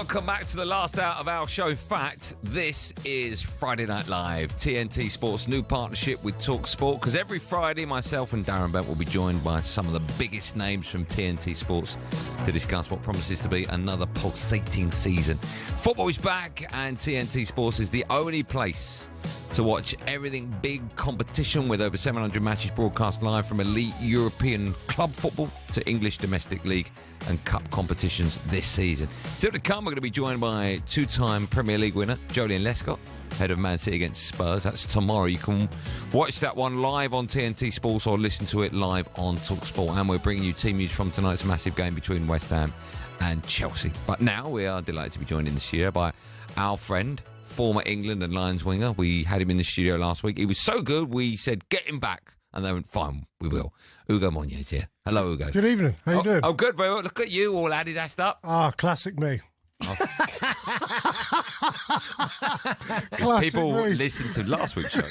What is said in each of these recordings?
Welcome back to the last hour of our show. In fact, this is Friday Night Live, TNT Sports' new partnership with talkSPORT, because every Friday, myself and Darren Bent will be joined by some of the biggest names from TNT Sports to discuss what promises to be another pulsating season. Football is back, and TNT Sports is the only place to watch everything big competition, with over 700 matches broadcast live from elite European club football to English domestic league and cup competitions this season. Still to come, we're going to be joined by two-time Premier League winner Joleon Lescott, head of Man City against Spurs. That's tomorrow. You can watch that one live on TNT Sports or listen to it live on talkSPORT. And we're bringing you team news from tonight's massive game between West Ham and Chelsea. But now we are delighted to be joined in this year by our friend, former England and Lions winger. We had him in the studio last week. He was so good, we said, get him back. And they went, fine, we will. Ugo Monye is here. Hello, Ugo. Good evening. How you doing? Oh, good, very well. Look at you, all Adidas up. Ah, classic me. If people listened to last week's show,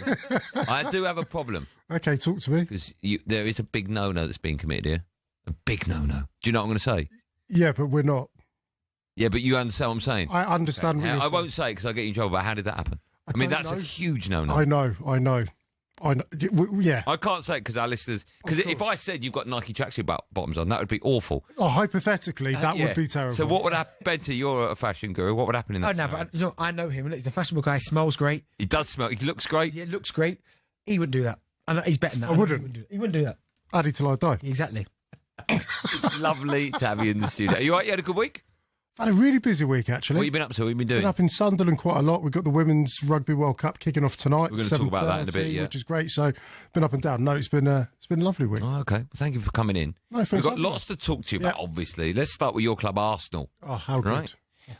I do have a problem. Okay, talk to me. Because there is a big no-no that's being committed here. A big no-no. Do you know what I'm going to say? Yeah, but we're not. Yeah, but you understand what I'm saying? I understand. Okay. I won't say because I'll get you in trouble, but how did that happen? I mean, that's a huge no-no. I know. Yeah. I can't say it because our listeners... Because if I said you've got Nike tracksuit bottoms on, that would be awful. Oh, hypothetically, that would be terrible. So what would happen, Benter, you're a fashion guru, what would happen in that scenario? But I know him. He's a fashionable guy. He smells great. He does smell... He looks great. Yeah, looks great. He wouldn't do that. I know he's better than that. I wouldn't. He wouldn't do that. Addy till I die. Exactly. It's lovely to have you in the studio. Are you all right? You had a good week? I've had a really busy week, actually. What have you been up to? What have you been doing? Been up in Sunderland quite a lot. We've got the Women's Rugby World Cup kicking off tonight. We're going to talk about that in a bit, yeah. Which is great. So, been up and down. No, it's been a lovely week. Oh, okay. Well, thank you for coming in. No, We've got lots to talk to you about, obviously. Let's start with your club, Arsenal. Oh, how right?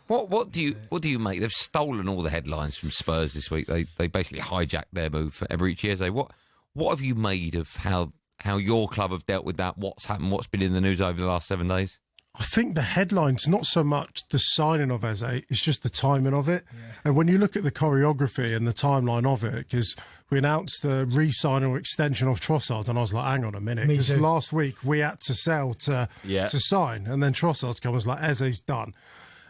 good. What do you make? They've stolen all the headlines from Spurs this week. They basically hijacked their move for each year. So what have you made of how your club have dealt with that? What's happened? What's been in the news over the last 7 days? I think the headline's not so much the signing of Eze, it's just the timing of it. Yeah. And when you look at the choreography and the timeline of it, because we announced the re-signing or extension of Trossard, and I was like, hang on a minute, because last week we had to sell to sign, and then Trossard's come and was like, Eze's done.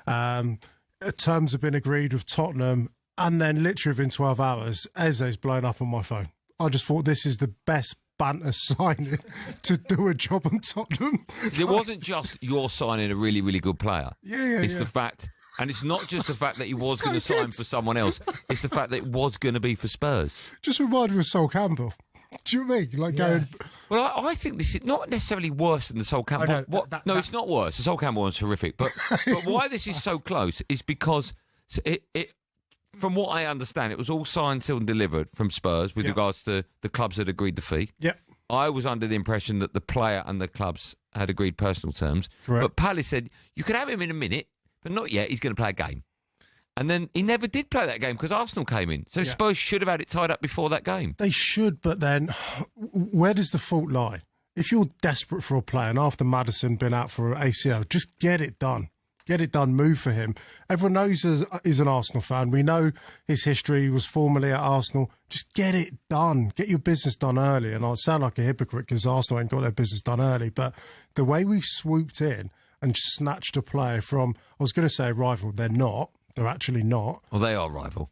Terms have been agreed with Tottenham, and then literally within 12 hours, Eze's blown up on my phone. I just thought this is the best banter signing to do a job on Tottenham. It wasn't just you're signing a really, really good player. It's the fact, and it's not just the fact that he was going to sign for someone else. It's the fact that it was going to be for Spurs. Just reminded me of Sol Campbell. Do you know what I mean? Going... Well, I think this is not necessarily worse than the Sol Campbell. It's not worse. The Sol Campbell one's horrific. But why this is so close is because it from what I understand, it was all signed, sealed and delivered from Spurs with regards to the clubs that agreed the fee. Yep. I was under the impression that the player and the clubs had agreed personal terms. Correct. But Palace said, you can have him in a minute, but not yet. He's going to play a game. And then he never did play that game because Arsenal came in. So Spurs should have had it tied up before that game. They should, but then where does the fault lie? If you're desperate for a player and after Maddison been out for ACL, just get it done. Get it done, move for him. Everyone knows he's an Arsenal fan. We know his history. He was formerly at Arsenal. Just get it done. Get your business done early. And I sound like a hypocrite because Arsenal ain't got their business done early. But the way we've swooped in and snatched a player from, I was going to say a rival. They're not. They're actually not. Well, they are rival.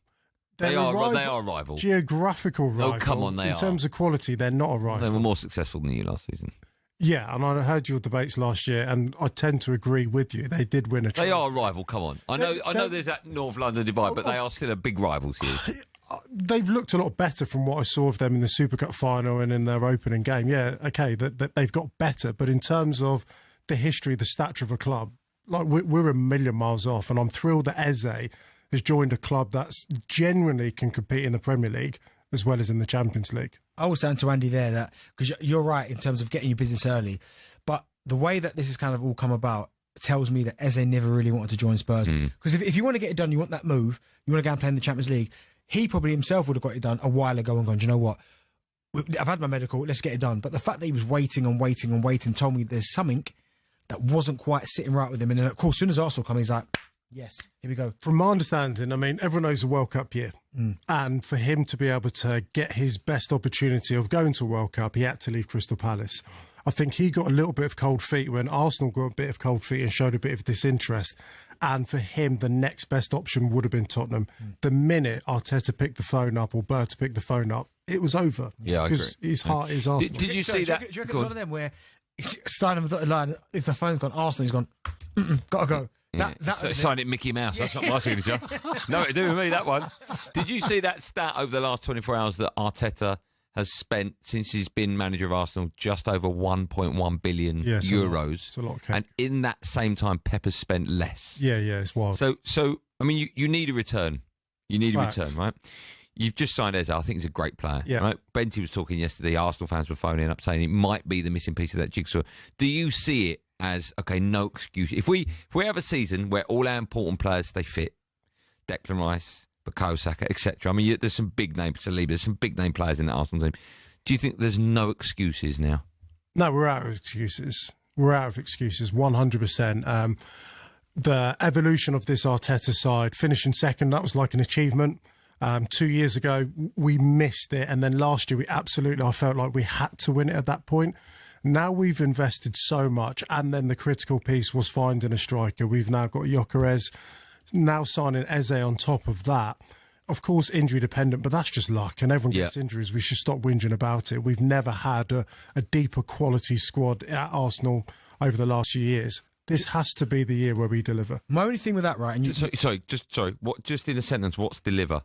They are rival. Geographical rival. Oh, come on, they are. In terms of quality, they're not a rival. They were more successful than you last season. Yeah, and I heard your debates last year, and I tend to agree with you. They did win a trophy. They are a rival, come on. I know there's that North London divide, but they are still a big rival to you. They've looked a lot better from what I saw of them in the Super Cup final and in their opening game. Yeah, okay, that they've got better, but in terms of the history, the stature of a club, like we're a million miles off, and I'm thrilled that Eze has joined a club that's genuinely can compete in the Premier League as well as in the Champions League. I was saying to Andy there that, because you're right in terms of getting your business early, but the way that this has kind of all come about tells me that Eze never really wanted to join Spurs. Because if you want to get it done, you want that move, you want to go and play in the Champions League, he probably himself would have got it done a while ago and gone, do you know what? I've had my medical, let's get it done. But the fact that he was waiting told me there's something that wasn't quite sitting right with him. And then, of course, as soon as Arsenal come, he's like, yes, here we go. From my understanding, I mean, everyone knows the World Cup year. And for him to be able to get his best opportunity of going to a World Cup, he had to leave Crystal Palace. I think he got a little bit of cold feet when Arsenal got a bit of cold feet and showed a bit of disinterest. And for him, the next best option would have been Tottenham. The minute Arteta picked the phone up or Berta picked the phone up, it was over. Yeah, I agree. Because his heart is Arsenal. Did you see that? Do you reckon it's one of them where he's starting with the dotted line, if the phone's gone Arsenal, he's gone, gotta go. Sign it Mickey Mouse. That's not my signature. Nothing to do with me, that one. Did you see that stat over the last 24 hours that Arteta has spent, since he's been manager of Arsenal, just over 1.1 billion euros? It's a lot of and in that same time, Pep has spent less. Yeah, it's wild. So I mean, you need a return. You need Facts. a return, right? You've just signed Eze. I think he's a great player. Yeah. Right? Benty was talking yesterday. Arsenal fans were phoning up saying it might be the missing piece of that jigsaw. Do you see it as, okay, no excuse? If we have a season where all our important players stay fit, Declan Rice, Bukayo Saka, etc. I mean, there's some big names, Saliba, there's some big name players in the Arsenal team. Do you think there's no excuses now? No, we're out of excuses. We're out of excuses, 100%. The evolution of this Arteta side, finishing second, that was like an achievement. 2 years ago, we missed it. And then last year, I felt like we had to win it at that point. Now we've invested so much. And then the critical piece was finding a striker. We've now got Gyökeres, now signing Eze on top of that. Of course, injury dependent, but that's just luck. And everyone gets injuries. We should stop whinging about it. We've never had a deeper quality squad at Arsenal over the last few years. This has to be the year where we deliver. My only thing with that, right? And Sorry. What? Just in a sentence, what's deliver?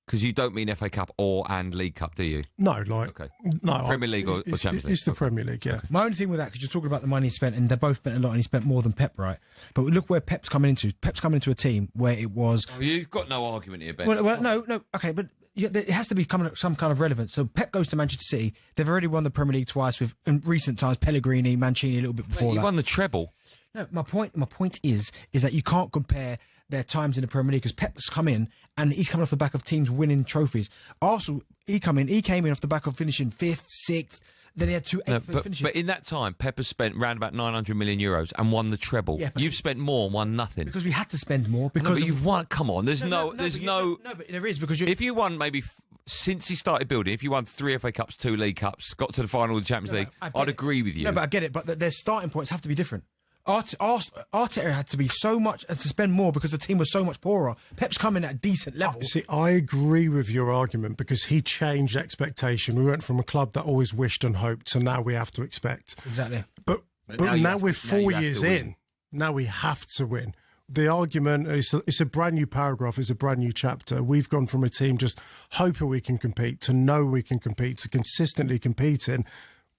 Because you don't mean FA Cup and League Cup, do you? No, Premier League or Champions League? It's the Premier League, yeah. My only thing with that, because you're talking about the money he spent, and they both spent a lot, and he spent more than Pep, right? But look where Pep's coming into. Pep's coming into a team where it was. Oh, you've got no argument here, Ben. Well, no, okay, but it has to be coming at some kind of relevance. So Pep goes to Manchester City. They've already won the Premier League twice with, in recent times, Pellegrini, Mancini a little bit before that. He won the treble. No, my point is that you can't compare their times in the Premier League, because Pep's come in and he's coming off the back of teams winning trophies. Arsenal, he came in off the back of finishing 5th, 6th. Then he had 2 8th finishes. But in that time, Pep has spent around about 900 million euros and won the treble. Yeah, you've spent more and won nothing. Because we had to spend more. Because but you've won. Come on, there's no. But there is, because if you won maybe. Since he started building, if you won 3 FA Cups, 2 League Cups, got to the final of the Champions League, I'd agree with you. No, but I get it. But their starting points have to be different. Arteta had to be so much and to spend more because the team was so much poorer. Pep's coming at a decent level. See, I agree with your argument because he changed expectation. We went from a club that always wished and hoped to now we have to expect. Exactly. But now we're 4 years in. Now we have to win. The argument is it's a brand new paragraph, it's a brand new chapter. We've gone from a team just hoping we can compete to know we can compete to consistently competing.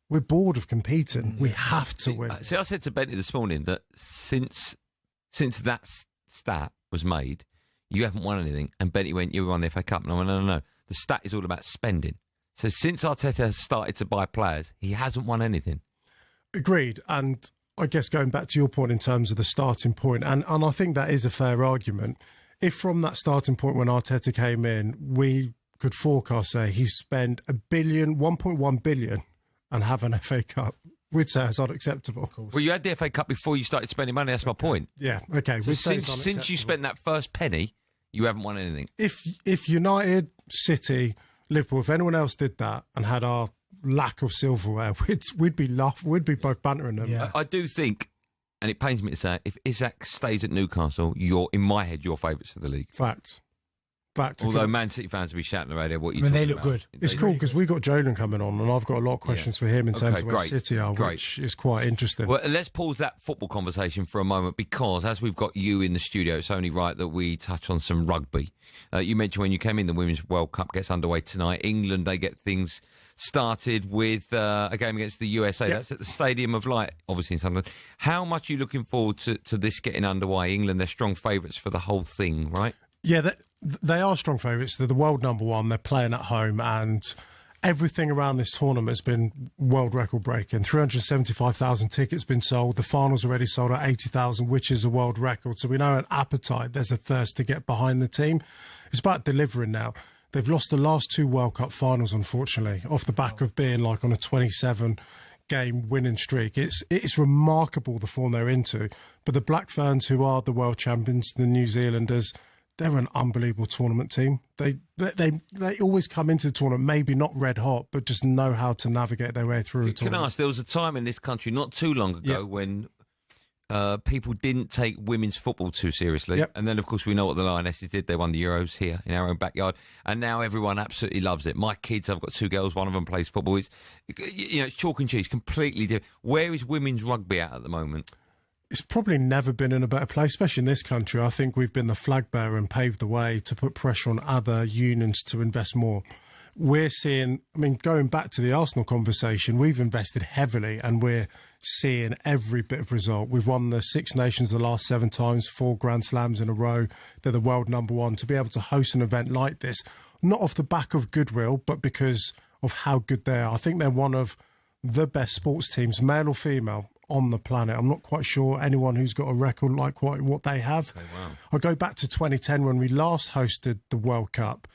We're bored of competing. We have to win. See, I said to Benty this morning that since that stat was made, you haven't won anything. And Benty went, you won the FA Cup. And I went, no. The stat is all about spending. So since Arteta has started to buy players, he hasn't won anything. Agreed. And I guess going back to your point in terms of the starting point, and I think that is a fair argument. If from that starting point when Arteta came in, we could forecast, say, he spent 1.1 billion and have an FA Cup, we'd say it's unacceptable. Well, you had the FA Cup before you started spending money. That's my point. Yeah, okay. So since you spent that first penny, you haven't won anything. If United, City, Liverpool, if anyone else did that and had our lack of silverware, we'd be both bantering them. Yeah. I do think, and it pains me to say it, if Isak stays at Newcastle, in my head, you're favourites for the league. Fact. Although Man City fans will be shouting the radio, what you they look good. It's cool because we got Joleon coming on, and I've got a lot of questions for him in terms of where City are, which is quite interesting. Well, let's pause that football conversation for a moment because as we've got you in the studio, it's only right that we touch on some rugby. You mentioned when you came in, the Women's World Cup gets underway tonight. England, they get things started with a game against the USA. Yep. That's at the Stadium of Light, obviously in Sunderland. How much are you looking forward to this getting underway? England, they're strong favourites for the whole thing, right? Yeah, they are strong favourites. They're the world number one. They're playing at home, and everything around this tournament has been world record breaking. 375,000 tickets been sold. The finals already sold at 80,000, which is a world record. So we know an appetite. There's a thirst to get behind the team. It's about delivering now. They've lost the last 2 World Cup finals, unfortunately, off the back of being like on a 27-game winning streak. It's remarkable the form they're into. But the Black Ferns, who are the world champions, the New Zealanders, they're an unbelievable tournament team. They always come into the tournament, maybe not red hot, but just know how to navigate their way through a tournament. Can I ask, there was a time in this country not too long ago when people didn't take women's football too seriously. Yep. And then, of course, we know what the Lionesses did. They won the Euros here in our own backyard. And now everyone absolutely loves it. My kids, I've got 2 girls, one of them plays football. It's, it's chalk and cheese, completely different. Where is women's rugby at the moment? It's probably never been in a better place, especially in this country. I think we've been the flag bearer and paved the way to put pressure on other unions to invest more. We're seeing, going back to the Arsenal conversation, we've invested heavily and we're seeing every bit of result. We've won the Six Nations the last 7 times, 4 Grand Slams in a row. They're the world #1. To be able to host an event like this, not off the back of goodwill, but because of how good they are. I think they're one of the best sports teams, male or female, on the planet. I'm not quite sure anyone who's got a record like what they have. Oh, wow. I go back to 2010 when we last hosted the World Cup.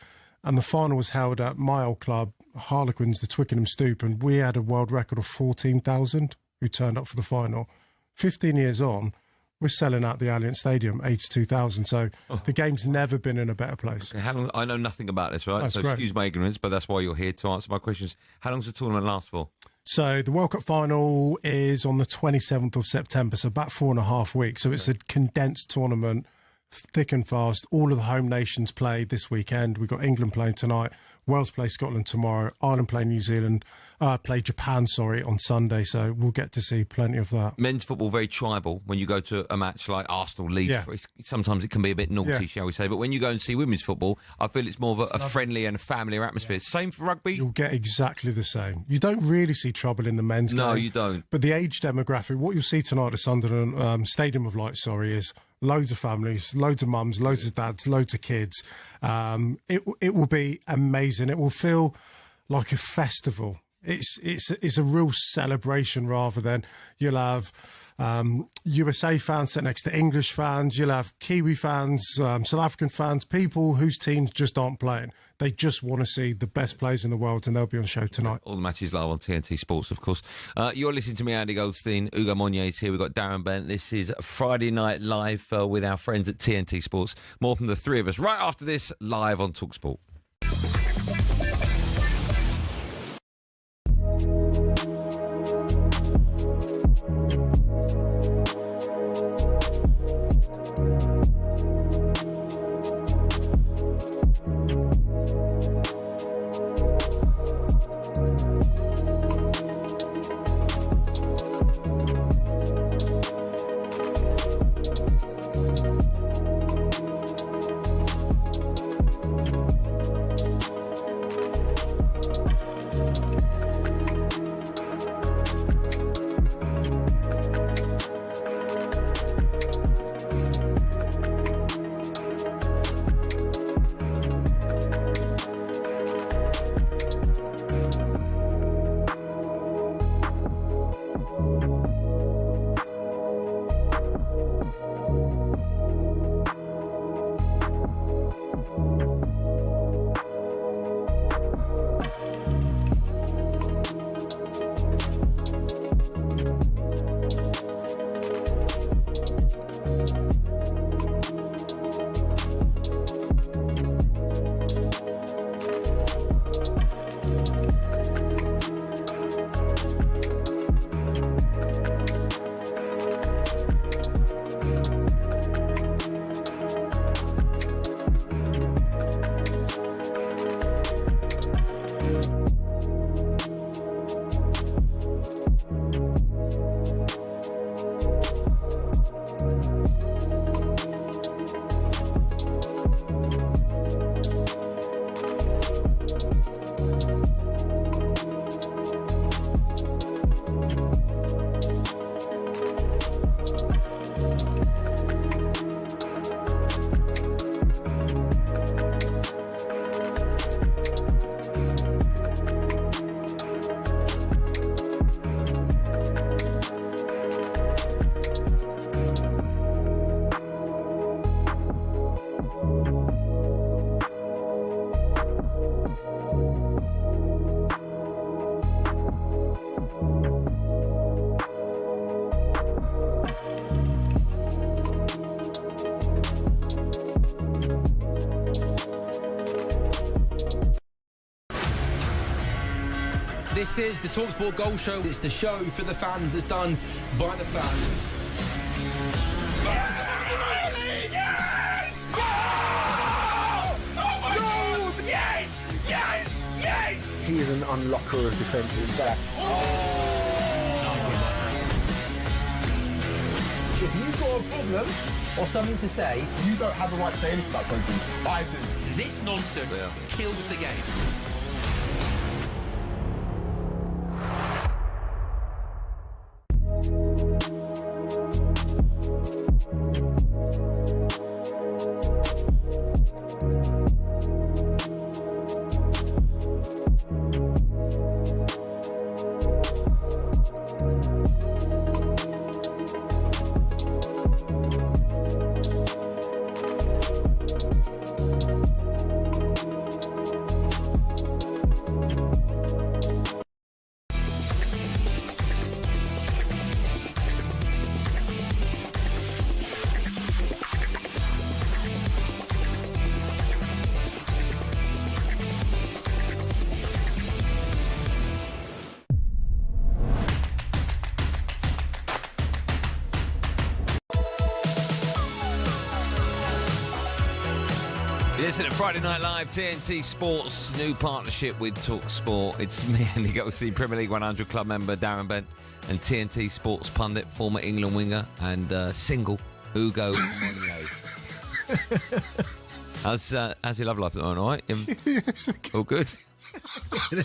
And the final was held at my old club, Harlequins, the Twickenham Stoop, and we had a world record of 14,000 who turned up for the final. 15 years on, we're selling out the Allianz Stadium, 82,000. So the game's never been in a better place. Okay, how long? I know nothing about this, right? That's so great. Excuse my ignorance, but that's why you're here to answer my questions. How long does the tournament last for? So the World Cup final is on the 27th of September, so about 4.5 weeks. So it's a condensed tournament. Thick and fast. All of the home nations play this weekend. We've got England playing tonight, Wales play Scotland tomorrow, Ireland play New Zealand, play Japan, on Sunday. So we'll get to see plenty of that. Men's football, very tribal. When you go to a match like Arsenal Leeds, Yeah. sometimes it can be a bit naughty, shall we say. But when you go and see women's football, I feel it's more of a friendly and familiar atmosphere. Same for rugby? You'll get exactly the same. You don't really see trouble in the men's No, game. you don't. But the age demographic, what you'll see tonight at Sunderland Stadium of Light, is loads of families, loads of mums, loads of dads, loads of kids. It will be amazing. It will feel like a festival. It's a real celebration rather than you'll have USA fans sit next to English fans. You'll have Kiwi fans, South African fans, people whose teams just aren't playing. They just want to see the best players in the world, and they'll be on show tonight. All the matches live on TNT Sports, of course. You're listening to me, Andy Goldstein. Ugo Monye is here. We've got Darren Bent. This is Friday Night Live with our friends at TNT Sports. More from the 3 of us right after this, live on talkSPORT. This is the talkSPORT Goal Show. It's the show for the fans. It's done by the fans. He is an unlocker of defences. If you've got a problem or something to say, you don't have a right to say anything about coaching. I do. This nonsense kills the game. Listen to Friday Night Live, TNT Sports, new partnership with talkSPORT. It's me, Andy Goldstein, Premier League 100 club member Darren Bent, and TNT Sports pundit, former England winger, and single Ugo Monye. How's your love life at the moment, all right? Yes, okay. All good?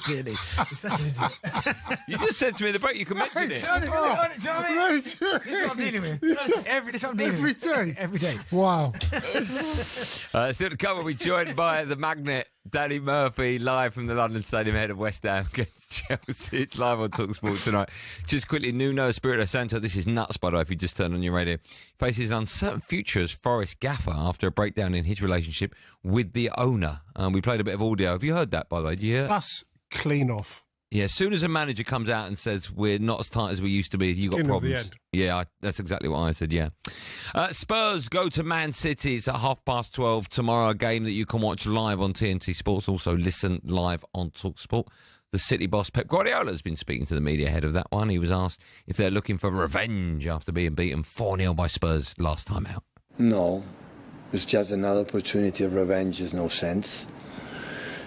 Really? It's such an idiot. You just said to me in the break you can mention it. This is what I'm dealing with. Every day. Every day. Wow. Still to come, we'll be joined by the magnet, Danny Murphy, live from the London Stadium ahead of West Ham against Chelsea. It's live on talkSPORT tonight. Just quickly, Nuno Espirito Santo, this is nuts, by the way, if you just turned on your radio, faces uncertain future as Forest gaffer after a breakdown in his relationship with the owner. We played a bit of audio. Have you heard that, by the way? Do you hear? That's clean off. Yeah, as soon as a manager comes out and says we're not as tight as we used to be, you got Beginning of the problems. end. Yeah, that's exactly what I said, yeah. Spurs go to Man City. It's at 12:30 tomorrow, a game that you can watch live on TNT Sports, also listen live on talkSPORT. The City boss, Pep Guardiola, has been speaking to the media ahead of that one. He was asked if they're looking for revenge after being beaten 4-0 by Spurs last time out. No, it's just another opportunity of revenge. There's no sense.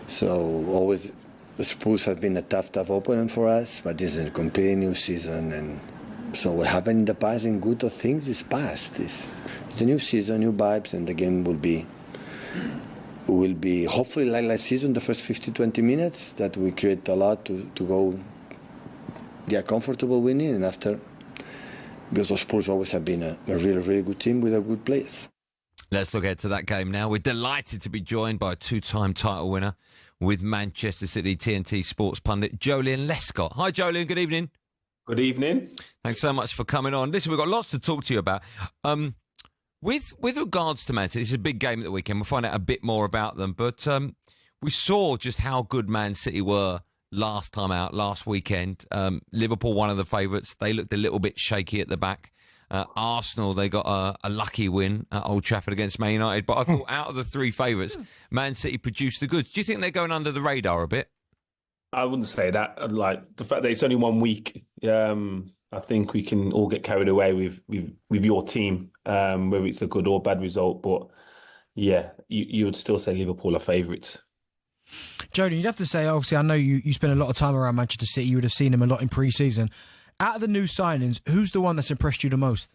So always... The Spurs have been a tough opponent for us, but this is a completely new season, and so what happened in the past, in good or things, is past. It's a new season, new vibes, and the game will be hopefully like last season, the first 50-20 minutes, that we create a lot to go get comfortable winning, and after, because the Spurs always have been a really, really good team with a good players. Let's look ahead to that game now. We're delighted to be joined by a two-time title winner with Manchester City TNT Sports pundit Joleon Lescott. Hi, Joleon. Good evening. Good evening. Thanks so much for coming on. Listen, we've got lots to talk to you about. With regards to Man City, it's a big game at the weekend. We'll find out a bit more about them. But we saw just how good Man City were last time out, last weekend. Liverpool, one of the favourites. They looked a little bit shaky at the back. Arsenal, they got a lucky win at Old Trafford against Man United. But I thought out of the three favourites, Man City produced the goods. Do you think they're going under the radar a bit? I wouldn't say that. Like the fact that it's only 1 week, I think we can all get carried away with your team, whether it's a good or bad result. But yeah, you would still say Liverpool are favourites. Jody, you'd have to say, obviously, I know you spend a lot of time around Manchester City. You would have seen them a lot in pre-season. Out of the new signings, who's the one that's impressed you the most?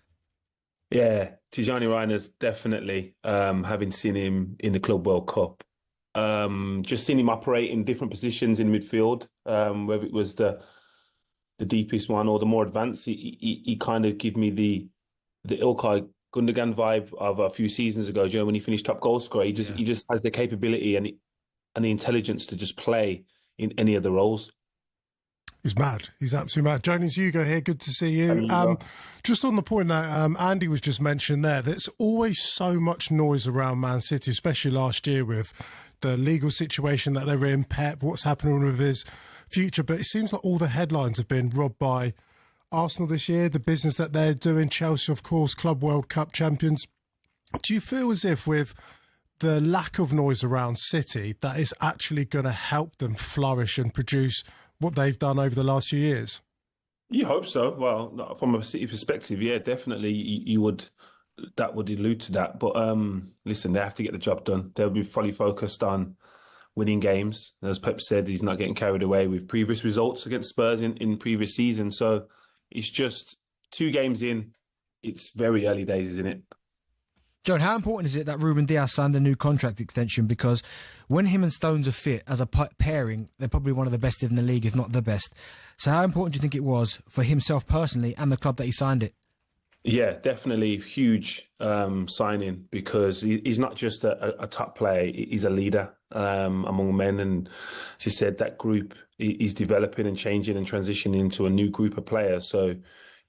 Yeah, Tijani Reijers, definitely. Having seen him in the Club World Cup. Just seen him operate in different positions in midfield, whether it was the deepest one or the more advanced. He kind of gave me the Ilkay Gundogan vibe of a few seasons ago, when he finished top goal scorer. He just has the capability and the intelligence to just play in any of the roles. He's mad. He's absolutely mad. Jonas, Hugo here. Good to see you. Just on the point that Andy was just mentioning there's always so much noise around Man City, especially last year with the legal situation that they were in, Pep, what's happening with his future. But it seems like all the headlines have been robbed by Arsenal this year, the business that they're doing, Chelsea, of course, Club World Cup champions. Do you feel as if with the lack of noise around City, that is actually going to help them flourish and produce what they've done over the last few years? You hope so. Well, from a City perspective, yeah, definitely you would. That would allude to that. But listen, they have to get the job done. They'll be fully focused on winning games. As Pep said, he's not getting carried away with previous results against Spurs in previous seasons. So it's just 2 games in. It's very early days, isn't it? John, how important is it that Ruben Dias signed a new contract extension? Because when him and Stones are fit as a pairing, they're probably one of the best in the league, if not the best. So how important do you think it was for himself personally and the club that he signed it? Yeah, definitely huge signing, because he's not just a top player, he's a leader among men. And as you said, that group is developing and changing and transitioning into a new group of players. So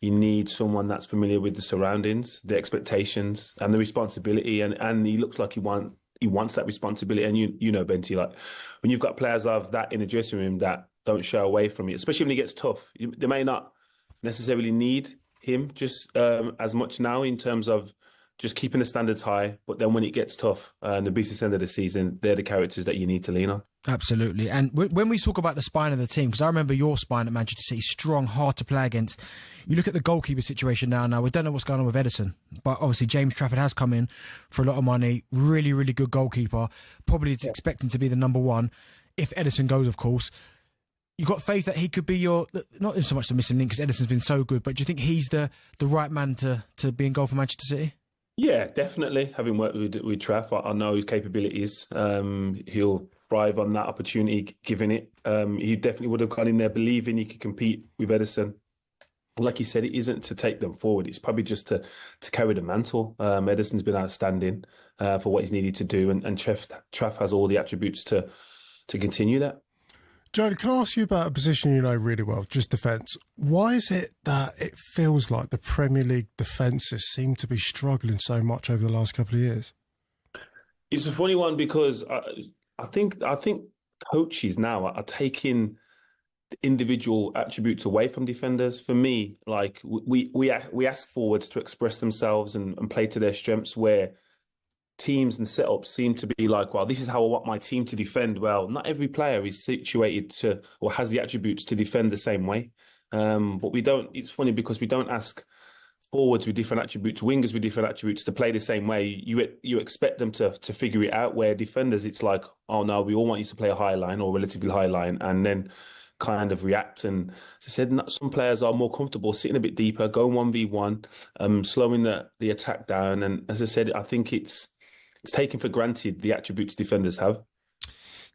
you need someone that's familiar with the surroundings, the expectations and the responsibility. And he looks like he wants that responsibility. And you know, Benty, like when you've got players of that in the dressing room that don't shy away from it, especially when it gets tough, they may not necessarily need him just as much now in terms of just keeping the standards high. But then when it gets tough and the business end of the season, they're the characters that you need to lean on. Absolutely. And when we talk about the spine of the team, because I remember your spine at Manchester City, strong, hard to play against. You look at the goalkeeper situation now, we don't know what's going on with Edison. But obviously James Trafford has come in for a lot of money. Really, really good goalkeeper. Probably expecting to be the number one, if Edison goes, of course. You got faith that he could be your, not so much the missing link because Edison's been so good, but do you think he's the right man to be in goal for Manchester City? Yeah, definitely. Having worked with Traff, I know his capabilities. He'll thrive on that opportunity, given it. He definitely would have gone in there believing he could compete with Edison. Like you said, it isn't to take them forward. It's probably just to carry the mantle. Edison's been outstanding for what he's needed to do, and Traff has all the attributes to continue that. Joleon, can I ask you about a position you know really well, just defence? Why is it that it feels like the Premier League defences seem to be struggling so much over the last couple of years? It's a funny one, because I think coaches now are taking individual attributes away from defenders. For me, like we ask forwards to express themselves and play to their strengths, where teams and setups seem to be like, well, this is how I want my team to defend. Well, not every player is situated to or has the attributes to defend the same way. But we don't. It's funny because we don't ask forwards with different attributes, wingers with different attributes to play the same way. You expect them to figure it out, where defenders, it's like, oh no, we all want you to play a high line or relatively high line, and then kind of react. And as I said, some players are more comfortable sitting a bit deeper, going 1v1, slowing the attack down. And as I said, I think it's taken for granted the attributes defenders have.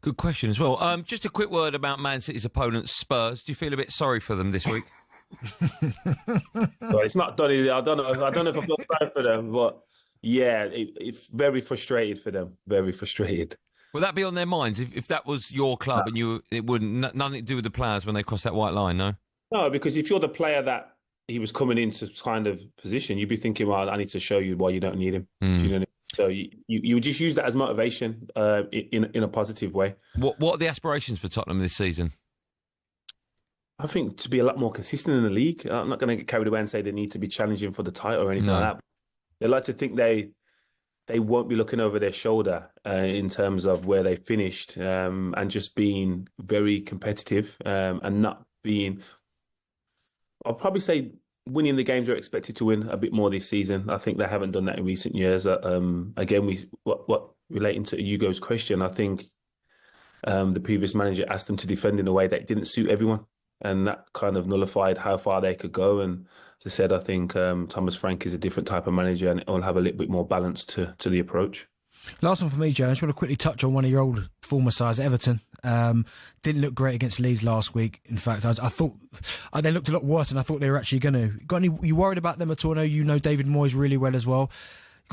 Good question as well. Just a quick word about Man City's opponents, Spurs. Do you feel a bit sorry for them this week? So it's not done. I don't know if I feel sorry for them, but yeah, it's very frustrated for them. Very frustrated. Would that be on their minds if that was your club and it wouldn't nothing to do with the players when they cross that white line? No, because if you're the player that he was coming into kind of position, you'd be thinking, well, I need to show you why you don't need him. Do you know what I mean? So you would just use that as motivation in a positive way. What are the aspirations for Tottenham this season? I think to be a lot more consistent in the league. I'm not going to get carried away and say they need to be challenging for the title or anything like that. They like to think they won't be looking over their shoulder in terms of where they finished, and just being very competitive and not being, I'll probably say, winning the games they're expected to win a bit more this season. I think they haven't done that in recent years. Again, what relating to Ugo's question, I think the previous manager asked them to defend in a way that didn't suit everyone, and that kind of nullified how far they could go. And as I said, I think Thomas Frank is a different type of manager, and it'll have a little bit more balance to the approach. Last one for me, Joe. I just want to quickly touch on one of your old former sides, Everton. Didn't look great against Leeds last week. In fact, I thought they looked a lot worse than I thought they were actually going to. You worried about them at all? No, you know David Moyes really well as well.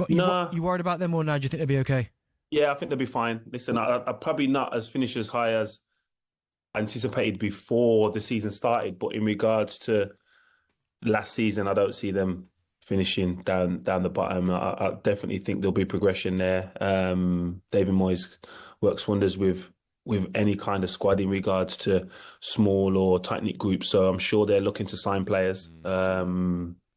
You worried about them, or no? Do you think they'll be okay? Yeah, I think they'll be fine. Listen, I'm probably not as finished as high as anticipated before the season started, but in regards to last season, I don't see them finishing down the bottom. I definitely think there'll be progression there. David Moyes works wonders with any kind of squad in regards to small or tight-knit groups, so I'm sure they're looking to sign players.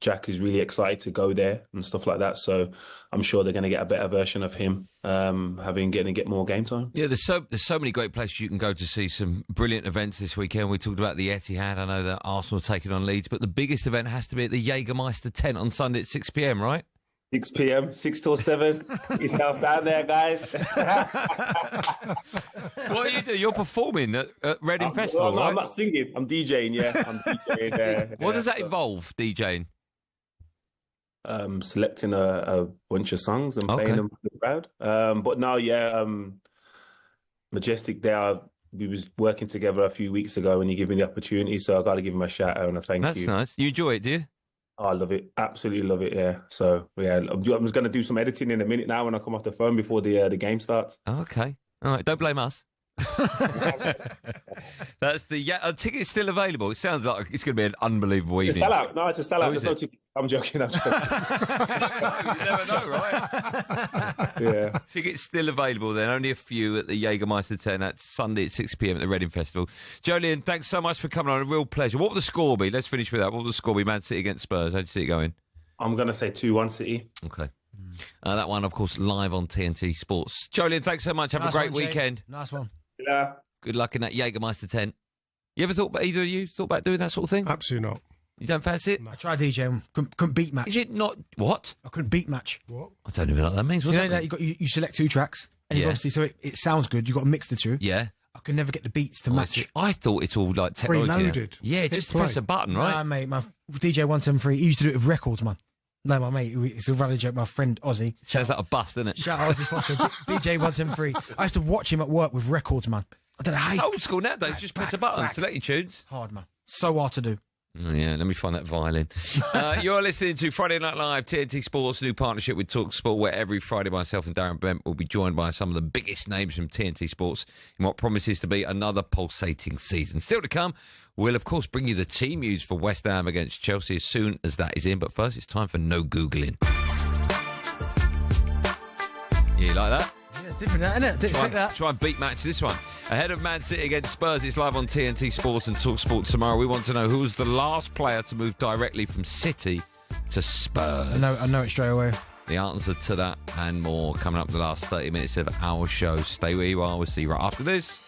Jack is really excited to go there and stuff like that, so I'm sure they're going to get a better version of him, get more game time. Yeah, there's so many great places you can go to see some brilliant events this weekend. We talked about the Etihad. I know that Arsenal are taking on Leeds, but the biggest event has to be at the Jägermeister tent on Sunday at 6 p.m, right? 6 p.m, 6 till 7. It's now down there, guys. you do? You're performing at Reading Festival, right? I'm not singing. I'm DJing, yeah. I'm DJing. What does that involve, DJing? Selecting a bunch of songs and playing them for the crowd. But now, Majestic there, we was working together a few weeks ago and he gave me the opportunity, so I got to give him a shout out and a thank you. That's nice. You enjoy it, do you? Oh, I love it. Absolutely love it, yeah. So, yeah, I'm just going to do some editing in a minute now when I come off the phone before the game starts. Okay. All right, don't blame us. That's the ticket's still available. It sounds like it's going to be an unbelievable evening. It's a sellout. No, it's a sellout. There's no ticket. I'm joking. You never know, right? Yeah. Tickets still available then. Only a few at the Jägermeister 10. That's Sunday at 6 p.m. at the Reading Festival. Joleon, thanks so much for coming on. A real pleasure. What will the score be? Let's finish with that. What will the score be? Man City against Spurs. How do you see it going? I'm going to say 2-1 City. Okay. That one, of course, live on TNT Sports. Joleon, thanks so much. Have a great weekend. Nice one. Yeah. Good luck in that Jägermeister tent. You ever thought about, either of you thought about doing that sort of thing? Absolutely not. You don't fancy it? I tried DJing, couldn't beat match. Is it not what? I couldn't beat match. What? I don't even know what that means. So you know that you select 2 tracks, and you obviously so it sounds good. You got to mix the 2. Yeah. I can never get the beats to match it. I thought it's all like technology. Preloaded. Yeah, just press a button, right? Nah, mate, my DJ 173. He used to do it with records, man. No, my mate, it's a running joke. My friend Ozzy. Sounds like a bust, doesn't it? Shout out Ozzy Foster, DJ 173. I used to watch him at work with records, man. I don't know how. Old school nowadays. Just press a button, select your tunes. Hard, man. So hard to do. Oh, yeah, let me find that violin. You're listening to Friday Night Live, TNT Sports, new partnership with talkSPORT, where every Friday myself and Darren Bent will be joined by some of the biggest names from TNT Sports in what promises to be another pulsating season. Still to come, we'll, of course, bring you the team news for West Ham against Chelsea as soon as that is in. But first, it's time for No Googling. Yeah, you like that? Yeah, different, isn't it? Didn't expect that. Try and beat match this one. Ahead of Man City against Spurs, it's live on TNT Sports and talkSPORT tomorrow. We want to know who was the last player to move directly from City to Spurs. I know it straight away. The answer to that and more coming up the last 30 minutes of our show. Stay where you are. We'll see you right after this.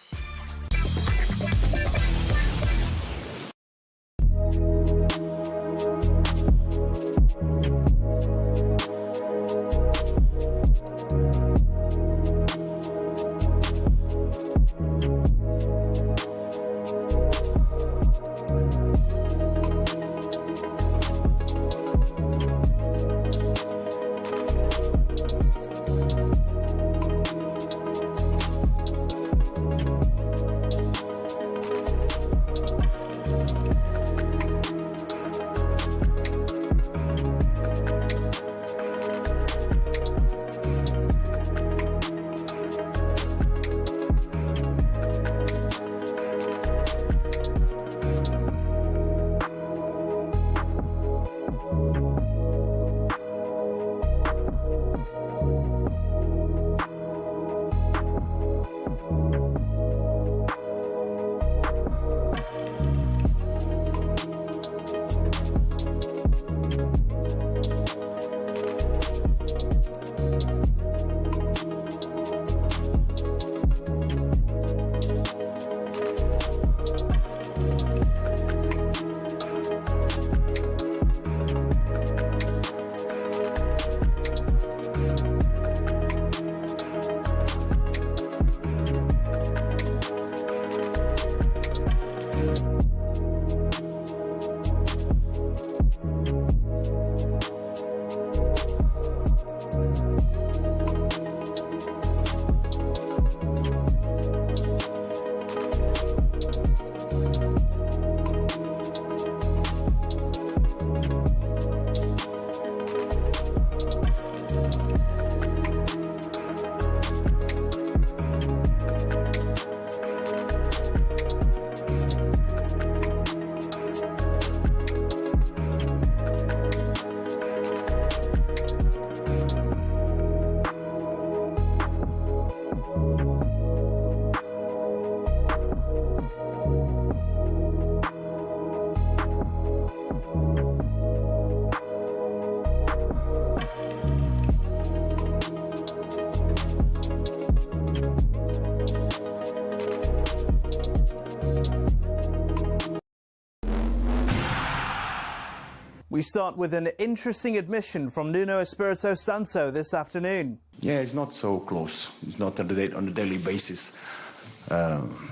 We start with an interesting admission from Nuno Espirito Santo this afternoon. Yeah, it's not so close. It's not on a daily basis.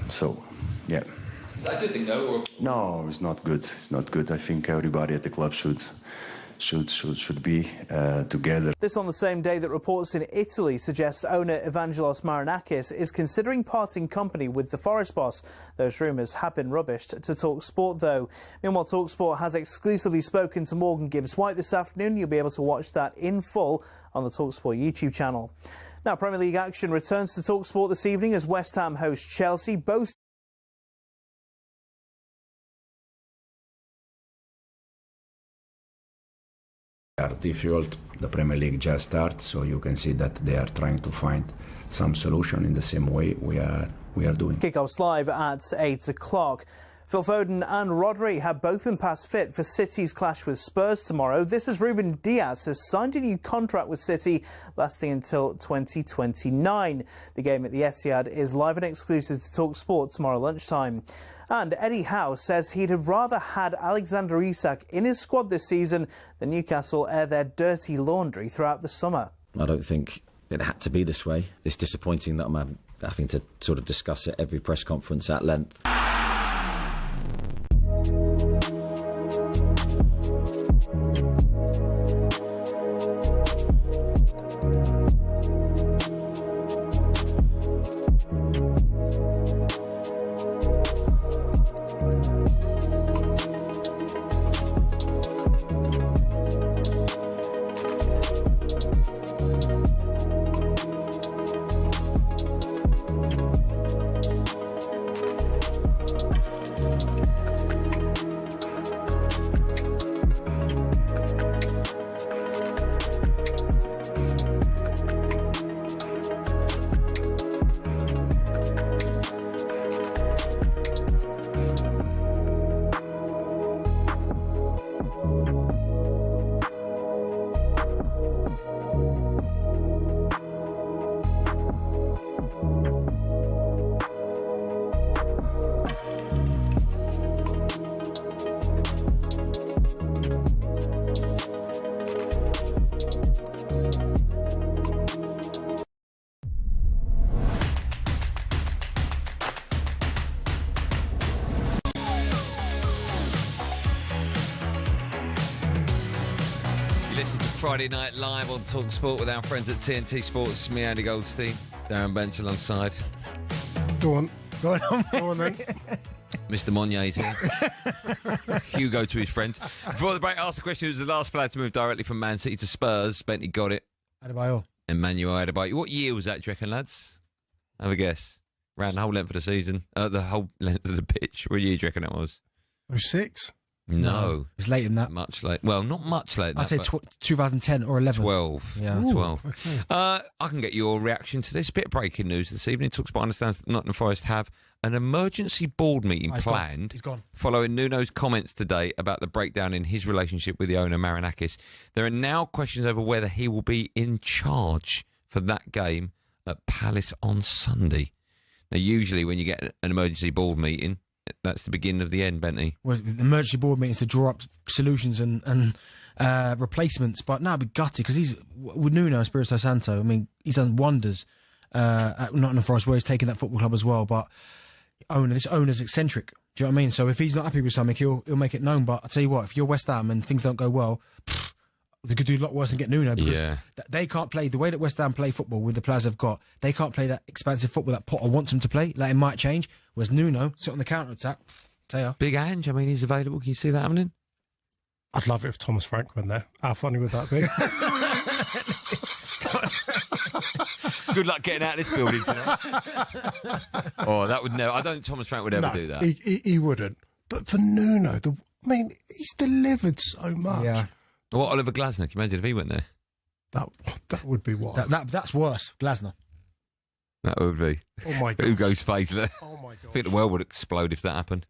So, yeah. Is that a good thing, though? Or? No, it's not good. It's not good. I think everybody at the club should be together. This on the same day that reports in Italy suggest owner Evangelos Marinakis is considering parting company with the Forest boss. Those rumours have been rubbished to talkSPORT, though. Meanwhile, talkSPORT has exclusively spoken to Morgan Gibbs-White this afternoon. You'll be able to watch that in full on the talkSPORT YouTube channel. Now, Premier League action returns to talkSPORT this evening as West Ham host Chelsea. Both are difficult. The Premier League just started, so you can see that they are trying to find some solution in the same way we are doing. Kickoffs live at 8 o'clock. Phil Foden and Rodri have both been past fit for City's clash with Spurs tomorrow. This as Ruben Dias has signed a new contract with City lasting until 2029. The game at the Etihad is live and exclusive to talkSPORT tomorrow lunchtime. And Eddie Howe says he'd have rather had Alexander Isak in his squad this season than Newcastle air their dirty laundry throughout the summer. I don't think it had to be this way. It's disappointing that I'm having to sort of discuss it every press conference at length. Friday Night Live on talkSPORT with our friends at TNT Sports. Me, Andy Goldstein, Darren Bench alongside. Go on. Go on. Go on then. Mr. Monye's here. Hugo to his friends. Before the break, I asked the question, who's the last player to move directly from Man City to Spurs? Bentley got it. Adebayo. Emmanuel Adebayo. What year was that, do you reckon, lads? Have a guess. Round the whole length of the season. The whole length of the pitch. What year do you reckon it was? 06? No. It was late in that. Much late. Well, not much later than I'd say 2010 or 11. 12. Yeah. Ooh, 12. okay. I can get your reaction to this. Bit of breaking news this evening. talkSPORT understands that Nottingham Forest have an emergency board meeting planned He's gone. following Nuno's comments today about the breakdown in his relationship with the owner, Marinakis. There are now questions over whether he will be in charge for that game at Palace on Sunday. Now, usually when you get an emergency board meeting, that's the beginning of the end, Bentley. Well, the emergency board meetings to draw up solutions and replacements, but now I'd be gutted because he's with Nuno Espirito Santo. I mean, he's done wonders at Nottingham Forest, where he's taken that football club as well. But this owner's eccentric. Do you know what I mean? So if he's not happy with something, he'll make it known. But I tell you what, if you're West Ham and things don't go well, they could do a lot worse than get Nuno, because they can't play the way that West Ham play football with the players they've got. They can't play that expansive football that Potter wants them to play. Like, it might change. Whereas Nuno, sit on the counter-attack. Tell you. Big Ange, I mean, he's available. Can you see that happening? I'd love it if Thomas Frank went there. How funny would that be? Good luck getting out of this building tonight. Oh, that would never. I don't think Thomas Frank would ever do that. He wouldn't. But for Nuno, he's delivered so much. Yeah. What, Oliver Glasner? Can you imagine if he went there? That would be wild. That's worse, Glasner. That would be. Oh my God. Ugo's face there. Oh my God. I think the world would explode if that happened.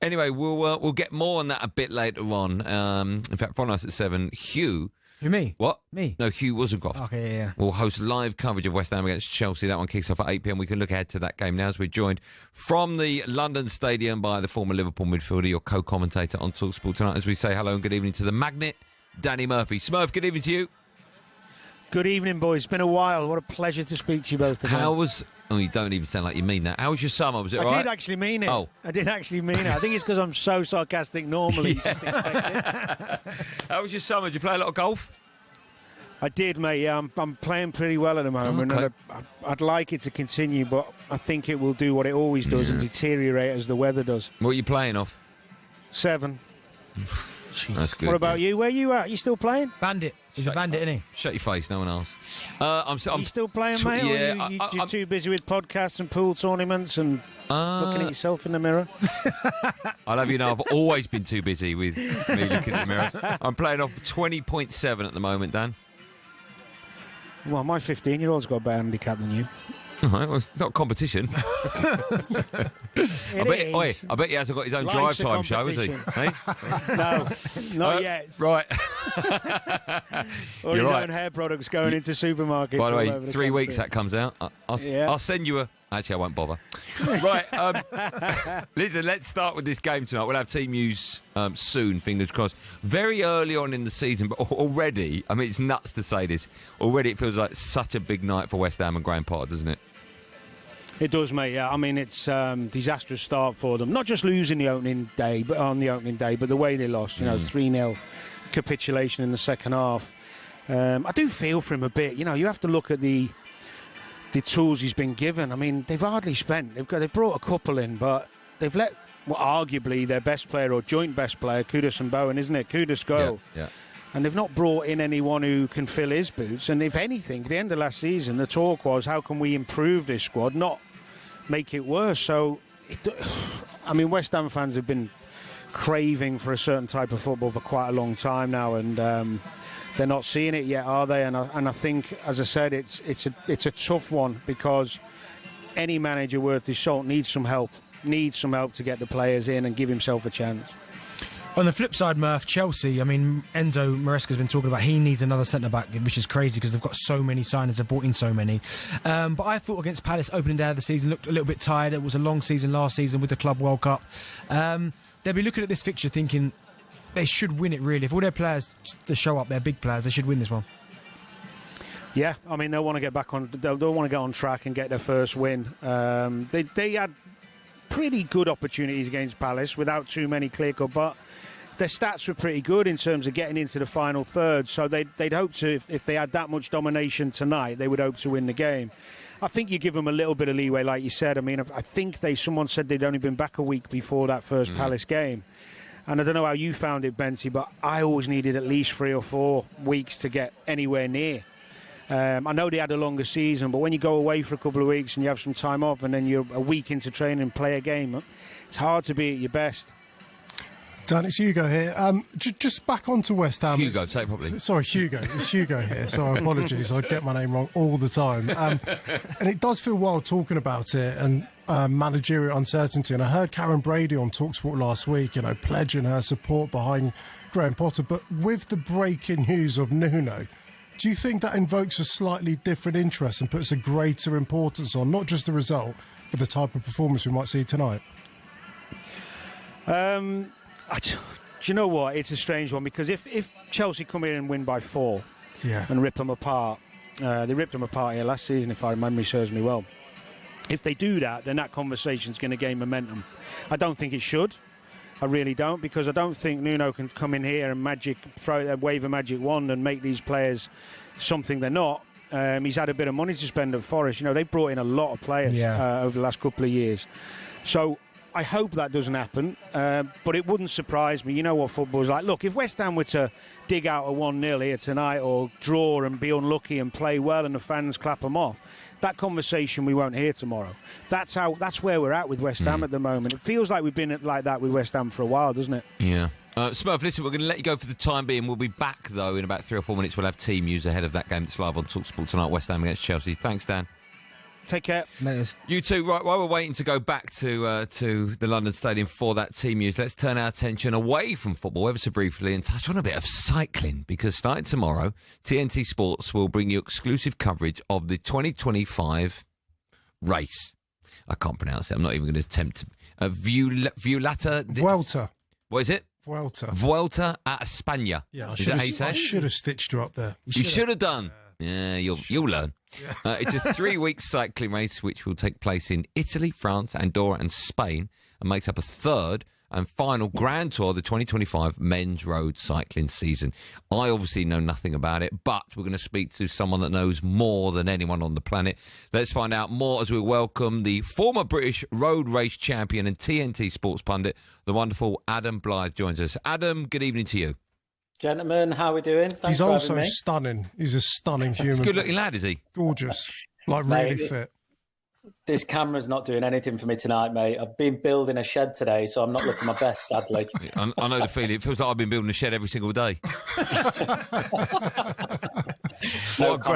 Anyway, we'll get more on that a bit later on. In fact, from us at 7, Hugh. Who, me? What? Me? No, Hugh Wasserkoff. Okay, yeah. We'll host live coverage of West Ham against Chelsea. That one kicks off at 8 p.m. We can look ahead to that game now as we're joined from the London Stadium by the former Liverpool midfielder, your co-commentator on talkSPORT tonight, as we say hello and good evening to the Magnet, Danny Murphy. Smurf, good evening to you. Good evening, boys. It's been a while. What a pleasure to speak to you both again. How was... Oh, you don't even sound like you mean that. How was your summer? Was it all right? I did actually mean it. Oh. I did actually mean it. I think it's because I'm so sarcastic normally. You just expect it. How was your summer? Did you play a lot of golf? I did, mate. Yeah, I'm playing pretty well at the moment. Okay. And I'd like it to continue, but I think it will do what it always does and deteriorate as the weather does. What are you playing off? 7. That's good. What about you? Where you at? You still playing? Bandit. He's a bandit, isn't he? Shut your face, no one asked. I'm still playing, mate? Yeah, or you're too busy with podcasts and pool tournaments and looking at yourself in the mirror? I'll have you know, I've always been too busy with me looking in the mirror. I'm playing off 20.7 at the moment, Dan. Well, my 15-year-old's got a better handicap than you. All right, well, it's not competition. I bet he hasn't got his own Life's drive time show, has he? Hey? No, not yet. Right. Or his own hair products going into supermarkets. By the way, all over 3 weeks country. that comes out. I'll send you a... Actually, I won't bother. Right, listen, let's start with this game tonight. We'll have team news soon, fingers crossed. Very early on in the season, but already, I mean, it's nuts to say this, already it feels like such a big night for West Ham and Graham Potter, doesn't it? It does, mate. Yeah, I mean it's disastrous start for them. Not just losing the opening day, but the way they lost. 3-0 capitulation in the second half. I do feel for him a bit. You have to look at the tools he's been given. I mean, they've hardly spent. They've brought a couple in, but they've let arguably their best player or joint best player, Kudus and Bowen, isn't it? Kudus go. Yeah. And they've not brought in anyone who can fill his boots. And if anything, at the end of last season, the talk was, how can we improve this squad, not make it worse? So, West Ham fans have been craving for a certain type of football for quite a long time now, and they're not seeing it yet, are they? And I think, as I said, it's a tough one, because any manager worth his salt needs some help to get the players in and give himself a chance. On the flip side, Murph, Chelsea, I mean, Enzo Maresca's been talking about he needs another centre-back, which is crazy because they've got so many signings, they've brought in so many. But I thought against Palace, opening day of the season, looked a little bit tired. It was a long season last season with the Club World Cup. They'll be looking at this fixture thinking they should win it, really. If all their players that show up, they're big players, they should win this one. Yeah, I mean, they'll want to get back on. They'll want to get on track and get their first win. They had pretty good opportunities against Palace without too many clear-cut, but their stats were pretty good in terms of getting into the final third. So they'd hope to, if they had that much domination tonight, they would hope to win the game. I think you give them a little bit of leeway, like you said. I mean, I think someone said they'd only been back a week before that first Palace game. And I don't know how you found it, Benty, but I always needed at least 3 or 4 weeks to get anywhere near. I know they had a longer season, but when you go away for a couple of weeks and you have some time off and then you're a week into training and play a game, it's hard to be at your best. Dan, it's Hugo here. Just back onto West Ham. Hugo, say it properly. Sorry, Hugo. It's Hugo here. So apologies. I get my name wrong all the time. And it does feel wild talking about it and managerial uncertainty. And I heard Karen Brady on talkSPORT last week, pledging her support behind Graham Potter. But with the breaking news of Nuno, do you think that invokes a slightly different interest and puts a greater importance on not just the result, but the type of performance we might see tonight? Do you know what? It's a strange one, because if Chelsea come in and win by 4 and rip them apart, they ripped them apart here last season, if my memory serves me well. If they do that, then that conversation's going to gain momentum. I don't think it should. I really don't, because I don't think Nuno can come in here and wave a magic wand and make these players something they're not. He's had a bit of money to spend at Forest. They brought in a lot of players over the last couple of years. So I hope that doesn't happen, but it wouldn't surprise me. You know what football's like. Look, if West Ham were to dig out a 1-0 here tonight, or draw and be unlucky and play well and the fans clap them off, that conversation we won't hear tomorrow. That's where we're at with West Ham at the moment. It feels like we've been like that with West Ham for a while, doesn't it? Yeah. Smurf, listen, we're going to let you go for the time being. We'll be back, though, in about 3 or 4 minutes. We'll have team news ahead of that game that's live on talkSPORT tonight, West Ham against Chelsea. Thanks, Dan. Take care. Laters. You too. Right, while we're waiting to go back to the London Stadium for that team news, let's turn our attention away from football ever so briefly and touch on a bit of cycling, because starting tomorrow, TNT Sports will bring you exclusive coverage of the 2025 race. I can't pronounce it. I'm not even going to attempt to. Vuelta. What is it? Vuelta. Vuelta a España. Yeah, I should have stitched her up there. You should have done. Yeah, you'll learn. It's a 3-week cycling race which will take place in Italy, France, Andorra and Spain and makes up a third and final Grand Tour of the 2025 men's road cycling season. I obviously know nothing about it, but we're going to speak to someone that knows more than anyone on the planet. Let's find out more as we welcome the former British road race champion and TNT Sports pundit, the wonderful Adam Blythe joins us. Adam, good evening to you. Gentlemen, how are we doing? Thanks He's for also having me. stunning. He's a stunning human. Good-looking lad, is he? Gorgeous. Like, Mate, really fit. This camera's not doing anything for me tonight, mate. I've been building a shed today, so I'm not looking my best, sadly. I know the feeling. It feels like I've been building a shed every single day. What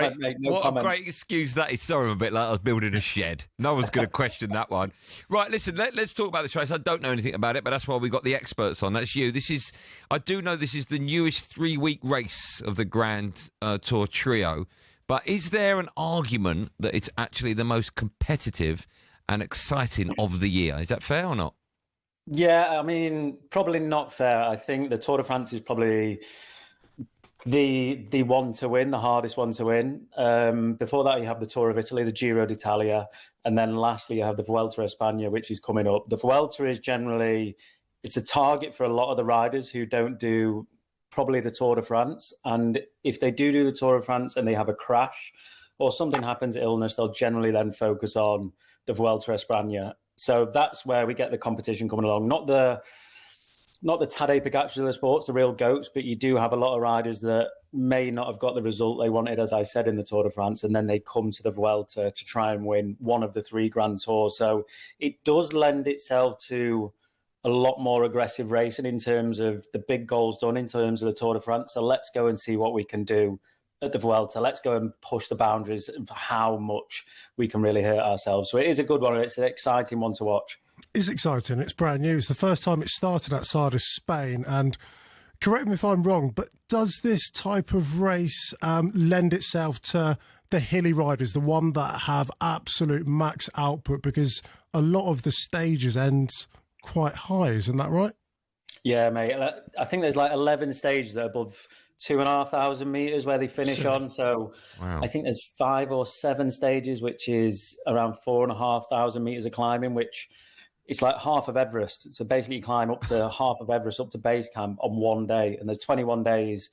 a great excuse that is. Sorry, I'm a bit like I was building a shed. No one's going to question that one. Right, listen, let's talk about this race. I don't know anything about it, but that's why we got the experts on. That's you. I do know this is the newest 3-week race of the Grand Tour trio. But is there an argument that it's actually the most competitive and exciting of the year? Is that fair or not? Yeah, I mean, probably not fair. I think the Tour de France is probably the one to win, the hardest one to win. Before that, you have the Tour of Italy, the Giro d'Italia, and then lastly, you have the Vuelta a España, which is coming up. The Vuelta is generally, it's a target for a lot of the riders who don't do probably the Tour de France, and if they do the Tour de France and they have a crash or something happens, illness, they'll generally then focus on the Vuelta a España. So that's where we get the competition coming along. Not the Tadej Pogacar of the sports, the real goats, but you do have a lot of riders that may not have got the result they wanted, as I said, in the Tour de France, and then they come to the Vuelta to try and win one of the 3 Grand Tours. So it does lend itself to a lot more aggressive racing in terms of the big goals done in terms of the Tour de France. So let's go and see what we can do at the Vuelta. Let's go and push the boundaries of how much we can really hurt ourselves. So it is a good one. It's an exciting one to watch. It's exciting. It's brand new. It's the first time it started outside of Spain. And correct me if I'm wrong, but does this type of race lend itself to the hilly riders, the one that have absolute max output? Because a lot of the stages end quite high, isn't that right? Yeah, mate. I think there's like 11 stages that are above 2,500 meters where they finish on. So wow. I think there's 5 or 7 stages, which is around 4,500 meters of climbing, which it's like half of Everest. So basically you climb up to half of Everest up to base camp on one day, and there's 21 days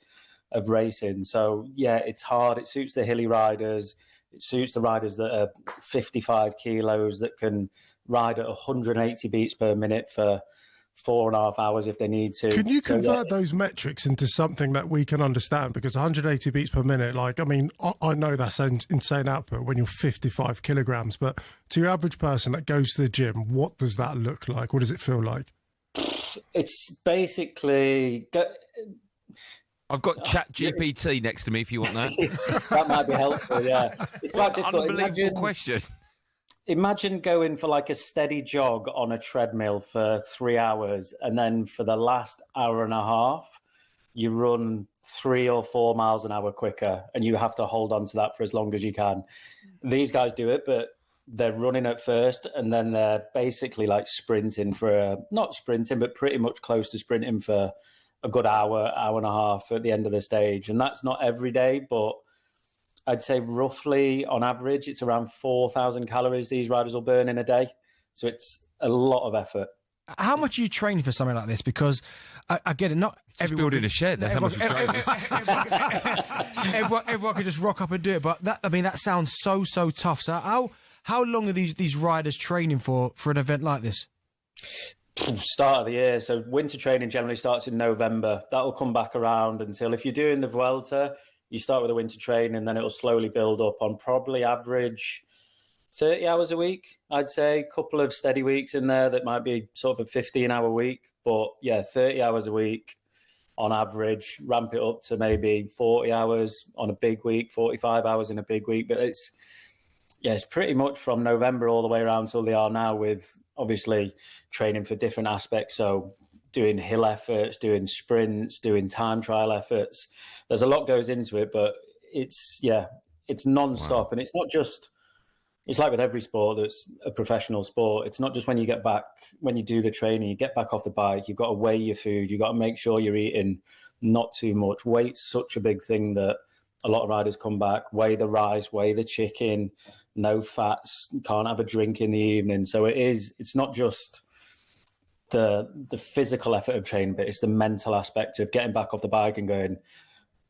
of racing. So yeah, it's hard. It suits the hilly riders. It suits the riders that are 55 kilos that can ride at 180 beats per minute for 4.5 hours if they need to. Can you convert those metrics into something that we can understand? Because 180 beats per minute, I know that's insane output when you're 55 kilograms, but to your average person that goes to the gym, what does that look like? What does it feel like? It's basically... I've got ChatGPT next to me if you want that. That might be helpful, yeah. It's quite difficult. Unbelievable question. Imagine going for like a steady jog on a treadmill for 3 hours, and then for the last hour and a half, you run 3 or 4 miles an hour quicker, and you have to hold on to that for as long as you can. These guys do it, but they're running at first, and then they're basically like sprinting not sprinting, but pretty much close to sprinting for a good hour and a half at the end of the stage. And that's not every day, but I'd say roughly on average, it's around 4,000 calories these riders will burn in a day. So it's a lot of effort. How much are you training for something like this? Because I get it, not everyone building a shed. That's how much you're training. Everyone can just rock up and do it. But that sounds so tough. So how long are these riders training for an event like this? Start of the year. So winter training generally starts in November. That'll come back around until, if you're doing the Vuelta, you start with the winter training, and then it'll slowly build up on probably average 30 hours a week, I'd say. A couple of steady weeks in there that might be sort of a 15-hour week. But yeah, 30 hours a week on average. Ramp it up to maybe 40 hours on a big week, 45 hours in a big week. But it's pretty much from November all the way around till they are now, with obviously training for different aspects. So doing hill efforts, doing sprints, doing time trial efforts. There's a lot goes into it, but it's non-stop. Wow. And it's not just, it's like with every sport that's a professional sport. It's not just when you get back, when you do the training, you get back off the bike, you've got to weigh your food, you've got to make sure you're eating not too much. Weight's such a big thing that a lot of riders come back, weigh the rice, weigh the chicken, no fats, can't have a drink in the evening. So it's not just the physical effort of training, but it's the mental aspect of getting back off the bike and going,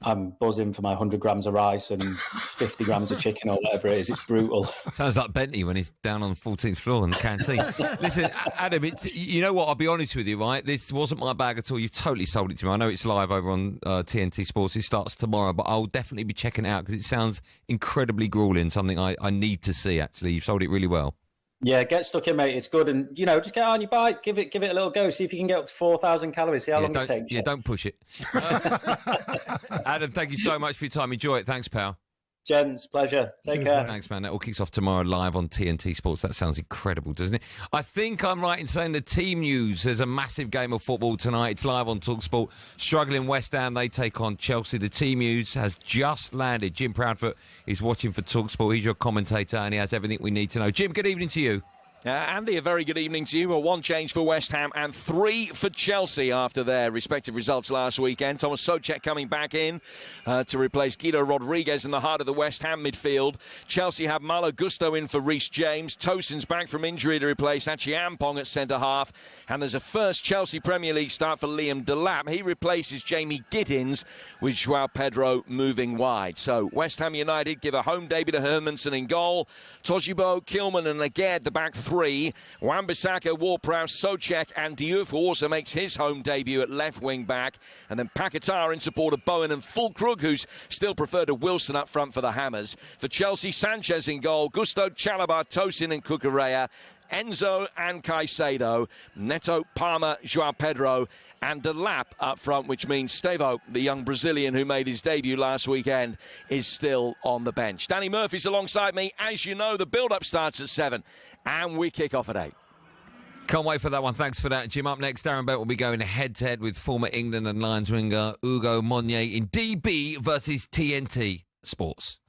I'm buzzing for my 100 grams of rice and 50 grams of chicken or whatever it is. It's brutal. Sounds like Bentley when he's down on the 14th floor in the canteen. Listen, Adam, you know what? I'll be honest with you, right? This wasn't my bag at all. You've totally sold it to me. I know it's live over on TNT Sports. It starts tomorrow, but I'll definitely be checking it out because it sounds incredibly grueling, something I need to see, actually. You've sold it really well. Yeah, get stuck in, mate. It's good. And, just get on your bike. Give it a little go. See if you can get up to 4,000 calories. See how long it takes. Yeah, don't push it. Adam, thank you so much for your time. Enjoy it. Thanks, pal. Gents, pleasure. Take care. Thanks, man. That all kicks off tomorrow live on TNT Sports. That sounds incredible, doesn't it? I think I'm right in saying the team news. There's a massive game of football tonight. It's live on talkSPORT. Struggling West Ham, they take on Chelsea. The team news has just landed. Jim Proudfoot is watching for talkSPORT. He's your commentator, and he has everything we need to know. Jim, good evening to you. Andy, a very good evening to you. A 1 change for West Ham and 3 for Chelsea after their respective results last weekend. Thomas Souček coming back in to replace Guido Rodriguez in the heart of the West Ham midfield. Chelsea have Malo Gusto in for Reece James. Tosin's back from injury to replace Achiampong at centre-half. And there's a first Chelsea Premier League start for Liam Delap. He replaces Jamie Giddins with João Pedro moving wide. So West Ham United give a home debut to Hermansen in goal. Tojibo, Kilman and Laguerre the back 3. Wan-Bissaka, Ward-Prowse, Souček and Diouf, who also makes his home debut at left wing back. And then Paquetá in support of Bowen and Fulkrug, who's still preferred to Wilson up front for the Hammers. For Chelsea, Sanchez in goal, Gusto, Chalobah, Tosin and Cucurella, Enzo and Caicedo, Neto, Palmer, João Pedro and Delap up front, which means Stevo, the young Brazilian who made his debut last weekend, is still on the bench. Danny Murphy's alongside me. As you know, the build-up starts at 7 and we kick off at 8. Can't wait for that one. Thanks for that, Jim. Up next, Darren Bent will be going head-to-head with former England and Lions winger Ugo Monye in DB versus TNT Sports.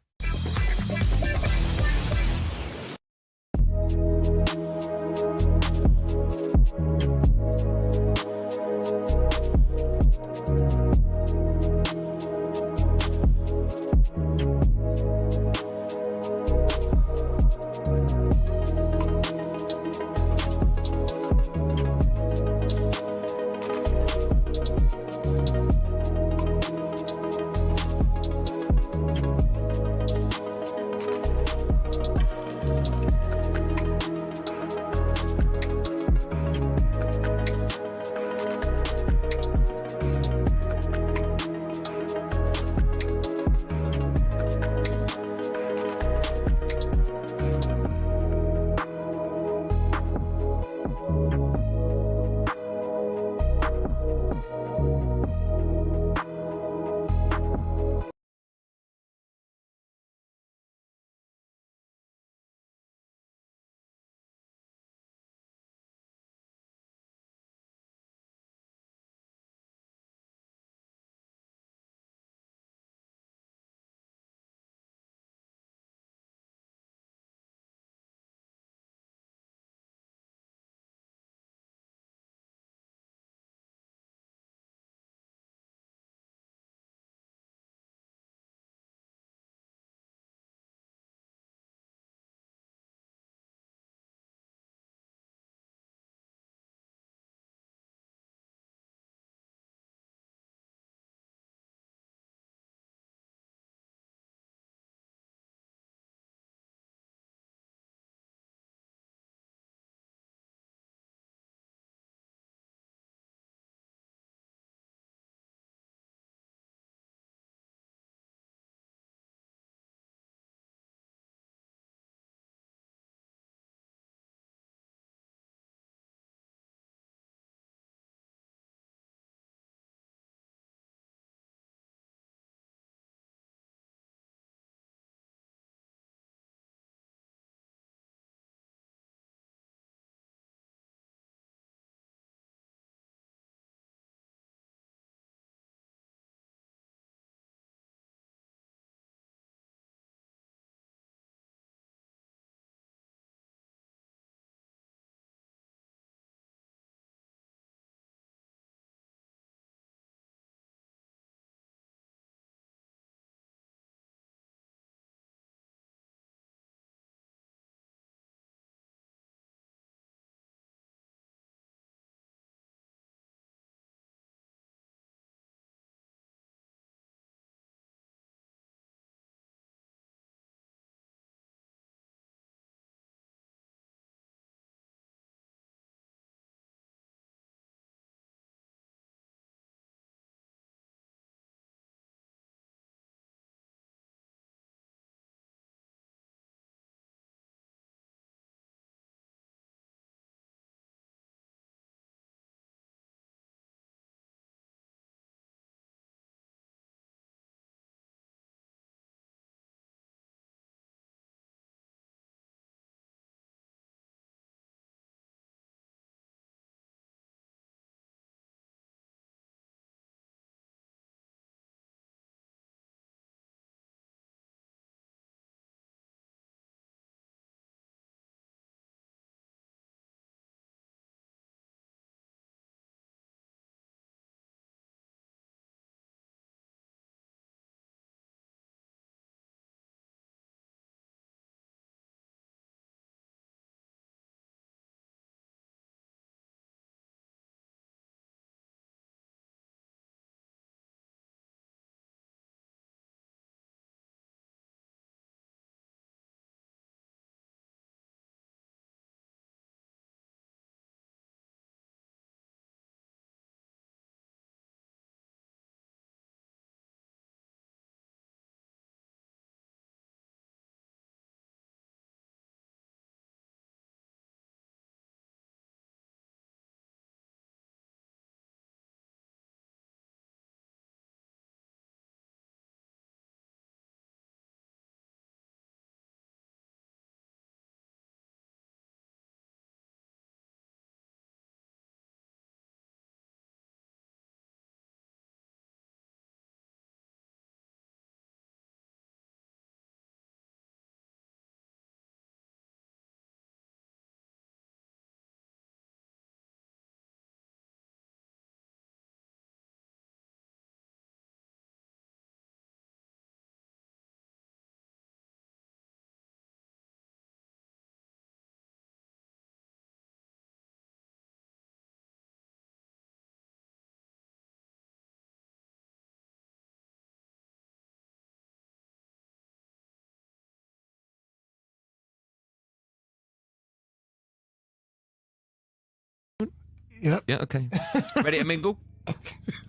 Yep. Yeah, okay. Ready to mingle?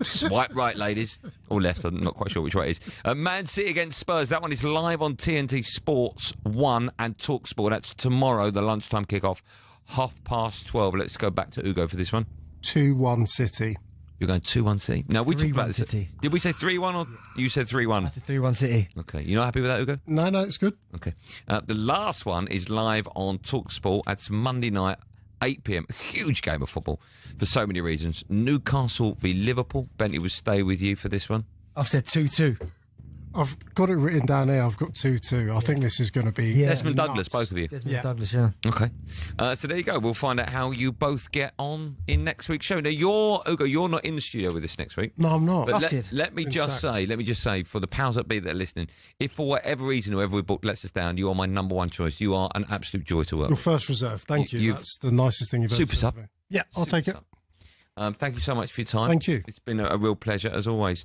Swipe right, ladies. Or left, I'm not quite sure which way it is. Man City against Spurs. That one is live on TNT Sports 1 and talkSPORT. That's tomorrow, the lunchtime kickoff, 12:30. Let's go back to Ugo for this one. 2-1 City. You're going 2-1 City? Now, we talked about this. City. Did we say 3-1 or you said 3-1? 3-1 City. Okay. You're not happy with that, Ugo? No, it's good. Okay. The last one is live on talkSPORT. That's Monday night, 8 p.m. A huge game of football for so many reasons. Newcastle v Liverpool. Bentley will stay with you for this one. I've said 2-2. I've got it written down here. I've got 2-2. I think this is going to be Desmond nuts. Douglas, both of you. Desmond Douglas, yeah. Okay. So there you go. We'll find out how you both get on in next week's show. Now, Ugo, you're not in the studio with us next week. No, I'm not. But let me just say, for the powers that be that are listening, if for whatever reason whoever we book lets us down, you are my number one choice. You are an absolute joy to work Your with. first reserve. Thank you. That's the nicest thing you've ever Super said sub. to me. Yeah, I'll take it. Thank you so much for your time. Thank you. It's been a real pleasure, as always.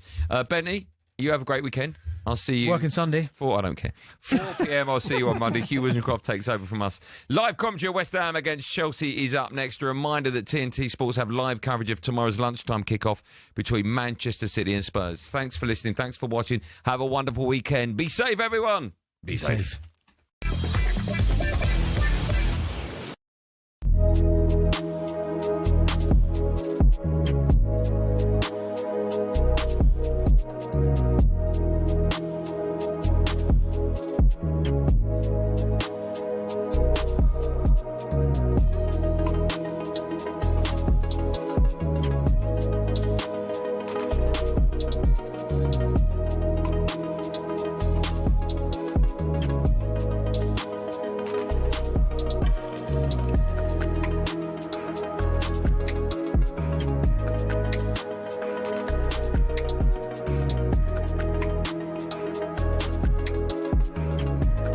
Benny, you have a great weekend. I'll see you. Working Sunday. I don't care. 4 p.m. I'll see you on Monday. Hugh Wisnencroft takes over from us. Live commentary of West Ham against Chelsea is up next. A reminder that TNT Sports have live coverage of tomorrow's lunchtime kickoff between Manchester City and Spurs. Thanks for listening. Thanks for watching. Have a wonderful weekend. Be safe, everyone. Be safe.